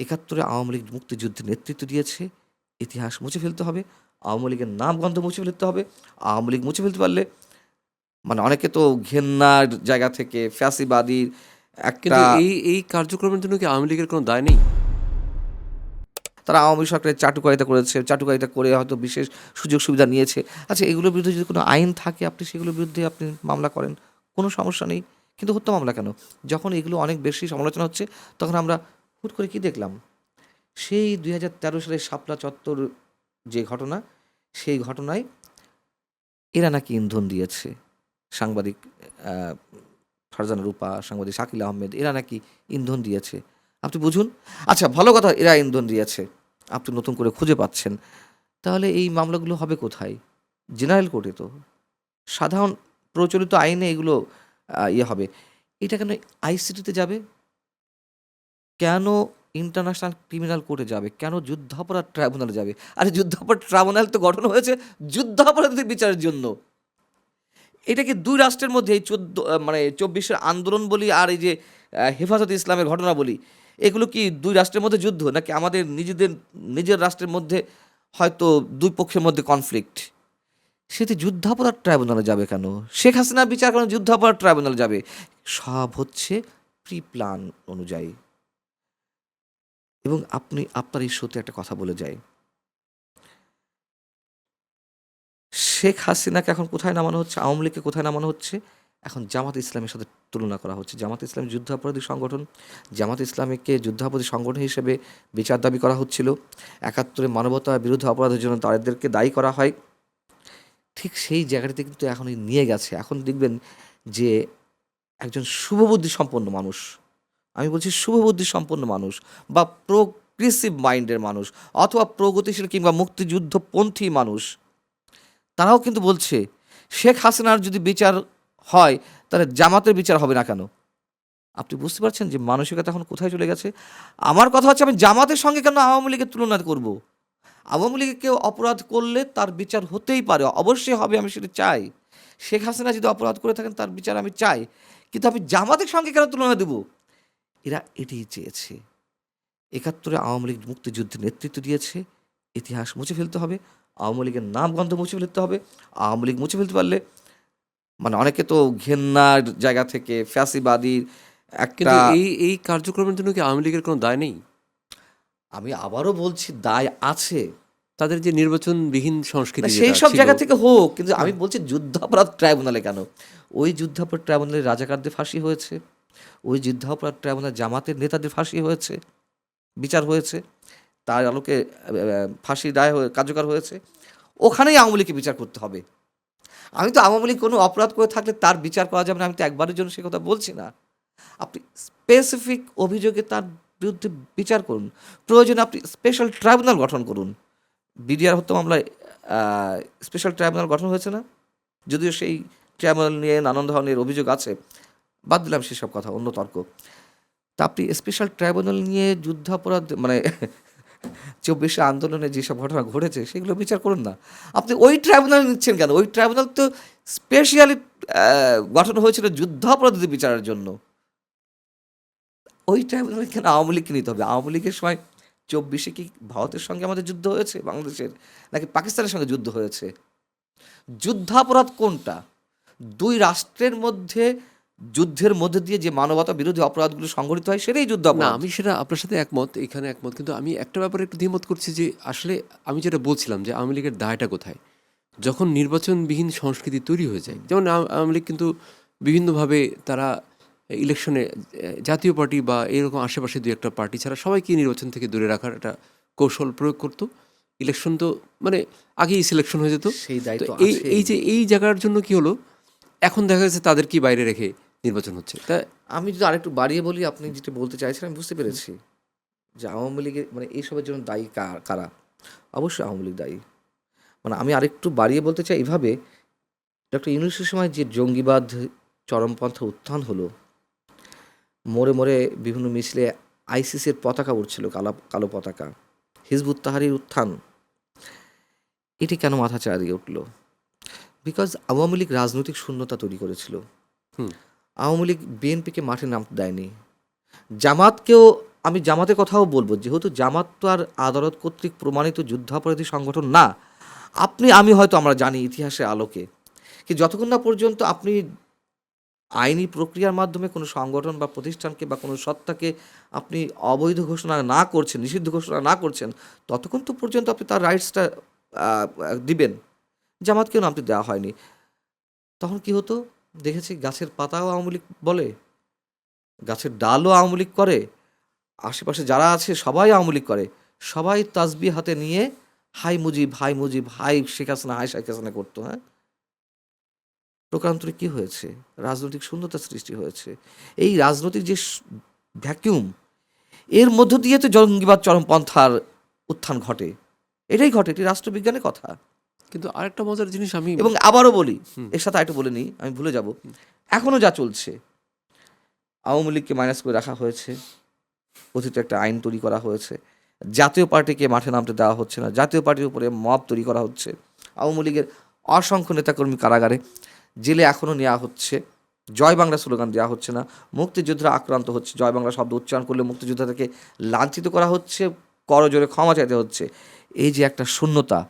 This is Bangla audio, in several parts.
একাত্তরে আওয়ামী লীগ মুক্তিযুদ্ধে নেতৃত্ব দিয়েছে, ইতিহাস মুছে ফেলতে হবে। আওয়ামী লীগের নাম গন্ধ মুছে ফেলতে হবে। আওয়ামী লীগ মুছে ফেলতে পারলে অনেকে তো ঘেন্নার জায়গা থেকে ফ্যাসিবাদীর একটা কিন্তু এই কার্যক্রমের জন্য কি আওয়ামী লীগের কোনো দায় নেই? তারা আওয়ামী সরকারের চাটুকারিতা করেছে, চাটুকারিতা করে হয়তো বিশেষ সুযোগ সুবিধা নিয়েছে। আচ্ছা, এগুলোর বিরুদ্ধে যদি কোনো আইন থাকে আপনি সেগুলোর বিরুদ্ধে আপনি মামলা করেন, কোনো সমস্যা নেই। কিন্তু হত্যা মামলা কেন? যখন এগুলো অনেক বেশি সমালোচনা হচ্ছে তখন আমরা হুট করে কি দেখলাম? সেই ২০১৩ সালে শাপলা চত্বর যে ঘটনা, সেই ঘটনায় এরা নাকি ইন্ধন দিয়েছে। সাংবাদিক ফারজানা রূপা, সাংবাদিক শাকিল আহমেদ, এরা নাকি ইন্ধন দিয়েছে। আপনি বুঝুন। আচ্ছা, ভালো কথা, এরা ইন্ধন দিয়েছে, আপনি নতুন করে খুঁজে পাচ্ছেন। তাহলে এই মামলাগুলো হবে কোথায়? জেনারেল কোর্টে তো। সাধারণ প্রচলিত আইনে এগুলো হবে। এটা কেন আইসিটিতে যাবে? কেন ইন্টারন্যাশনাল ক্রিমিনাল কোর্টে যাবে? কেন যুদ্ধাপরাধ ট্রাইব্যুনালে যাবে? আরে যুদ্ধাপরাধ ট্রাইব্যুনাল তো গঠন হয়েছে যুদ্ধাপরাধীদের বিচারের জন্য। এটা কি দুই রাষ্ট্রের মধ্যে এই ২৪-এর আন্দোলন বলি আর এই যে হেফাজতে ইসলামের ঘটনা বলি, এগুলো কি দুই রাষ্ট্রের মধ্যে যুদ্ধ, নাকি আমাদের নিজের রাষ্ট্রের মধ্যে হয়তো দুই পক্ষের মধ্যে কনফ্লিক্ট? সেটি যুদ্ধাপরাধ ট্রাইব্যুনালে যাবে কেন? শেখ হাসিনা বিচার কেন যুদ্ধাপরাধ ট্রাইব্যুনালে যাবে? সব হচ্ছে প্রি প্ল্যান অনুযায়ী। এবং আপনার এই শোতে একটা কথা বলে যায়, শেখ হাসিনাকে এখন কোথায় নামানো হচ্ছে, আওয়ামী লীগকে কোথায় নামানো হচ্ছে? এখন জামাত ইসলামের সাথে তুলনা করা হচ্ছে। জামাত ইসলাম যুদ্ধাপরাধী সংগঠন। জামাত ইসলামীকে যুদ্ধাপরাধী সংগঠন হিসেবে বিচার দাবি করা হচ্ছিল। ৭১-এ মানবতার বিরুদ্ধে অপরাধের জন্য তাদেরকে দায়ী করা হয়। ঠিক সেই জায়গাটিতে কিন্তু এখন নিয়ে গেছে। এখন দেখবেন যে একজন শুভবুদ্ধি সম্পন্ন মানুষ, আমি বলছি শুভবুদ্ধি সম্পন্ন মানুষ বা প্রোগ্রেসিভ মাইন্ডের মানুষ অথবা প্রগতিশীল কিংবা মুক্তিযুদ্ধপন্থী মানুষ, তারাও কিন্তু বলছে শেখ হাসিনার যদি বিচার হয় তাহলে জামাতের বিচার হবে না কেন? আপনি বুঝতে পারছেন যে মানসিকতা এখন কোথায় চলে গেছে? আমার কথা হচ্ছে, আমি জামাতের সঙ্গে কেন আওয়ামী লীগের তুলনা করব? আওয়ামী লীগে কেউ অপরাধ করলে তার বিচার হতেই পারে, অবশ্যই হবে, আমি সেটা চাই। শেখ হাসিনা যদি অপরাধ করে থাকেন তার বিচার আমি চাই, কিন্তু আমি জামাতের সঙ্গে কেন তুলনা দেব? এরা এটাই চেয়েছে। ৭১-এ আওয়ামী লীগ মুক্তিযুদ্ধে নেতৃত্ব দিয়েছে, ইতিহাস মুছে ফেলতে হবে। আওয়ামী লীগের নাম গন্ধ মুছে ফেলতে হবে। আওয়ামী লীগ মুছে ফেলতে পারলে অনেকে তো ঘেন্নার জায়গা থেকে ফ্যাসিবাদীর একটা কিন্তু এই কার্যক্রমের জন্য কি আওয়ামী লীগের কোনো দায় নেই? আমি আবারও বলছি, দায় আছে। তাদের যে নির্বাচনবিহীন সংস্কৃতি সেই যেটা সব ছিল। জায়গা থেকে হোক, কিন্তু আমি বলছি যুদ্ধাপরাধ ট্রাইব্যুনালে কেন? ওই যুদ্ধাপরাধ ট্রাইব্যুনালে রাজাকারদের ফাঁসি হয়েছে, ওই যুদ্ধাপরাধ ট্রাইব্যুনালে জামাতের নেতাদের ফাঁসি হয়েছে, বিচার হয়েছে, তার আলোকে ফাঁসির রায় কার্যকর হয়েছে। ওখানেই আওয়ামী লীগকে বিচার করতে হবে। আমি তো আওয়ামী লীগ কোনো অপরাধ করে থাকলে তার বিচার করা যাবে না, আমি তো একবারের জন্য সে কথা বলছি না। আপনি স্পেসিফিক অভিযোগে তার বিরুদ্ধে বিচার করুন, প্রয়োজনে আপনি স্পেশাল ট্রাইব্যুনাল গঠন করুন। বিডিআর হত্যা মামলায় স্পেশাল ট্রাইব্যুনাল গঠন হয়েছে না? যদিও সেই ট্রাইব্যুনাল নিয়ে নানান ধরনের অভিযোগ আছে, বাদ দিলাম সেসব কথা, অন্য তর্ক। তা আপনি স্পেশাল ট্রাইব্যুনাল নিয়ে যুদ্ধাপরাধ ২৪শে আন্দোলনে যেসব ঘটনা ঘটেছে সেগুলো বিচার করুন না। আপনি ওই ট্রাইব্যুনাল নিচ্ছেন কেন? ওই ট্রাইব্যুনাল তো স্পেশালি গঠন হয়েছিল যুদ্ধাপরাধীদের বিচারের জন্য। ওই ট্রাইব্যুনালে কেন আওয়ামী লীগকে নিতে হবে? আওয়ামী লীগের সময় ২৪শে কি ভারতের সঙ্গে আমাদের যুদ্ধ হয়েছে বাংলাদেশের, নাকি পাকিস্তানের সঙ্গে যুদ্ধ হয়েছে? যুদ্ধাপরাধ কোনটা? দুই রাষ্ট্রের মধ্যে যুদ্ধের মধ্যে দিয়ে যে মানবতা বিরোধী অপরাধগুলো সংঘটিত হয় সেটাই না, যুদ্ধাপরাধ। আমি সেটা আপনার সাথে একমত, এখানে একমত। কিন্তু আমি একটা ব্যাপারে একটু দ্বিমত করছি যে আসলে আমি যেটা বলছিলাম যে আওয়ামী লীগের দায়টা কোথায়? যখন নির্বাচনবিহীন সংস্কৃতি তৈরি হয়ে যায়, যেমন আওয়ামী লীগ কিন্তু বিভিন্নভাবে তারা ইলেকশনে জাতীয় পার্টি বা এরকম আশেপাশে দু একটা পার্টি ছাড়া সবাইকে নির্বাচন থেকে দূরে রাখার একটা কৌশল প্রয়োগ করতো। ইলেকশন তো আগেই সিলেকশন হয়ে যেত। সেই তো দায়িত্ব এই আছে। এই যে এই জায়গার জন্য কি হলো, এখন দেখা যাচ্ছে তাদের কি বাইরে রেখে নির্বাচন হচ্ছে। তা আমি যদি আরেকটু বাড়িয়ে বলি, আপনি যেটা বলতে চাইছেন আমি বুঝতে পেরেছি যে আওয়ামী লীগের এইসবের জন্য দায়ী কারা? অবশ্যই আওয়ামী লীগ দায়ী। আমি আরেকটু বাড়িয়ে বলতে চাই এইভাবে, ডক্টর ইউনূসের সময় যে জঙ্গিবাদ চরমপন্থা উত্থান হলো, মোড়ে মোড়ে বিভিন্ন মিছিলে আইসিসির পতাকা উঠছিল, কালো পতাকা, হিজবুত তাহরির উত্থান, এটি কেন মাথা চাড়া দিয়ে উঠল? বিকজ আওয়ামী লীগ রাজনৈতিক শূন্যতা তৈরি করেছিল। হুম আওয়ামী লীগ বিএনপিকে মাঠে নামতে দেয়নি, জামাতকেও আমি জামাতের কথাও বলবো, যেহেতু জামাত তো আর আদালত কর্তৃক প্রমাণিত যুদ্ধাপরাধী সংগঠন না। আমি হয়তো আমরা জানি ইতিহাসের আলোকে, কি যতক্ষণ না পর্যন্ত আপনি আইনি প্রক্রিয়ার মাধ্যমে কোনো সংগঠন বা প্রতিষ্ঠানকে বা কোনো সত্তাকে আপনি অবৈধ ঘোষণা না করছেন, নিষিদ্ধ ঘোষণা না করছেন, ততক্ষণ তো পর্যন্ত আপনি তার রাইটসটা দিবেন। জামাতকেও নামতে দেওয়া হয়নি। তখন কি হতো, দেখেছি গাছের পাতাও আওয়ামী লীগ বলে, গাছের ডালও আওয়ামী লীগ করে, আশেপাশে যারা আছে সবাই আওয়ামী লীগ করে, সবাই তাসবিহ হাতে নিয়ে হাই মুজিব, হাই মুজিব, হাই শেখ হাসিনা, হাই শেখ হাসিনা করতো। হ্যাঁ, প্রকারান্তরে কী হয়েছে? রাজনৈতিক শূন্যতা সৃষ্টি হয়েছে। এই রাজনৈতিক যে ভ্যাকিউম, এর মধ্য দিয়ে তো জঙ্গিবাদ চরমপন্থার উত্থান ঘটে। এটাই ঘটে, এটি রাষ্ট্রবিজ্ঞানের কথা। কিন্তু আরেকটা মজার জিনিস আমি এবং আবারও বলি, এর সাথে আরেকটু বলে নিই, আমি ভুলে যাব, এখনও যা চলছে, আওয়ামী লীগকে মাইনাস করে রাখা হয়েছে, কথিত একটা আইন তৈরি করা হয়েছে, জাতীয় পার্টিকে মাঠে নামতে দেওয়া হচ্ছে না, জাতীয় পার্টির উপরে মব তৈরি করা হচ্ছে, আওয়ামী লীগের অসংখ্য নেতাকর্মী কারাগারে, জেলে এখনও নেওয়া হচ্ছে, জয় বাংলা স্লোগান দেওয়া হচ্ছে না, মুক্তিযোদ্ধারা আক্রান্ত হচ্ছে, জয় বাংলা শব্দ উচ্চারণ করলে মুক্তিযোদ্ধাদেরকে লাঞ্ছিত করা হচ্ছে, করজোরে ক্ষমা চাইতে হচ্ছে। এই যে একটা শূন্যতা,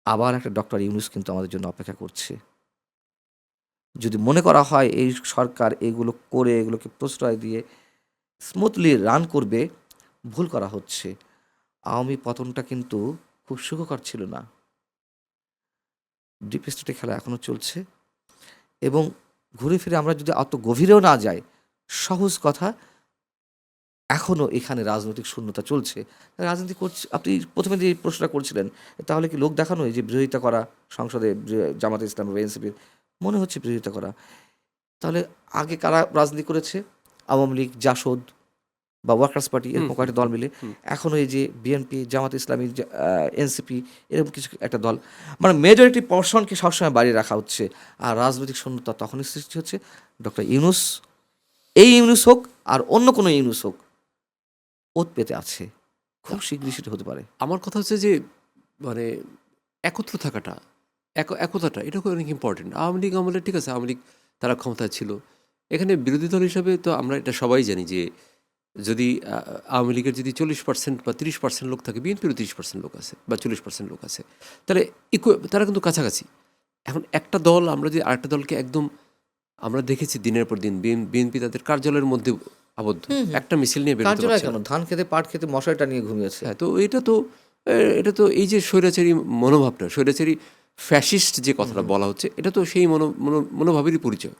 আবার একটা ডক্টর ইউনূস কিন্তু আমাদের জন্য অপেক্ষা করছে। যদি মনে করা হয় এই সরকার এগুলো করে, এগুলোকে প্রশ্রয় দিয়ে স্মুথলি রান করবে, ভুল করা হচ্ছে। আওয়ামী পতনটা কিন্তু খুব সুখকর ছিল না। ডিপ স্টেটের খেলা এখনও চলছে, এবং ঘুরে ফিরে আমরা যদি অত গভীরেও না যাই, সহজ কথা, এখনও এখানে রাজনৈতিক শূন্যতা চলছে। রাজনীতি করছে, আপনি প্রথমে যে প্রশ্নটা করছিলেন, তাহলে কি লোক দেখানো, যে বিরোধিতা করা সংসদে জামাতে ইসলাম বা এনসিপির, মনে হচ্ছে বিরোধিতা করা। তাহলে আগে কারা রাজনীতি করেছে? আওয়ামী লীগ, জাসদ বা ওয়ার্কার্স পার্টি, এরকম কয়েকটা দল মিলে। এখনও এই যে বিএনপি, জামাত ইসলামী, এনসিপি, এরকম কিছু একটা দল, মানে মেজরিটি পর্সনকে সবসময় বাড়িয়ে রাখা হচ্ছে। আর রাজনৈতিক শূন্যতা তখনই সৃষ্টি হচ্ছে ডক্টর ইউনূস, এই ইউনূস হোক আর অন্য কোনো ইউনূস হোক, ওত পেতে আছে, খুব শীঘ্রই সেটা হতে পারে। আমার কথা হচ্ছে যে মানে একত্র থাকাটা, একতাটা, এটা খুব অনেক ইম্পর্টেন্ট। আওয়ামী লীগ আমলে ঠিক আছে, আওয়ামী লীগ তারা ক্ষমতায় ছিল, এখানে বিরোধী দল হিসাবে তো আমরা এটা সবাই জানি যে যদি আওয়ামী লীগের যদি 40% বা 30% লোক থাকে, বিএনপিরও 30% লোক আছে বা 40% লোক আছে, তাহলে তারা কিন্তু কাছাকাছি। এখন একটা দল, আমরা যদি আরেকটা দলকে একদম, আমরা দেখেছি দিনের পর দিন বিএনপি তাদের কার্যালয়ের মধ্যে আবদ্ধ, একটা মিছিল নিয়ে বেরোতে কার্যকর পারছে কেন, না। ধান খেতে পাট খেতে মশারিটা নিয়ে ঘুমিয়েছে। হ্যাঁ, তো এটা তো এই যে স্বৈরাচারী মনোভাবটা, স্বৈরাচারী ফ্যাসিস্ট যে কথাটা বলা হচ্ছে, এটা তো সেই মনোভাবেরই পরিচয়।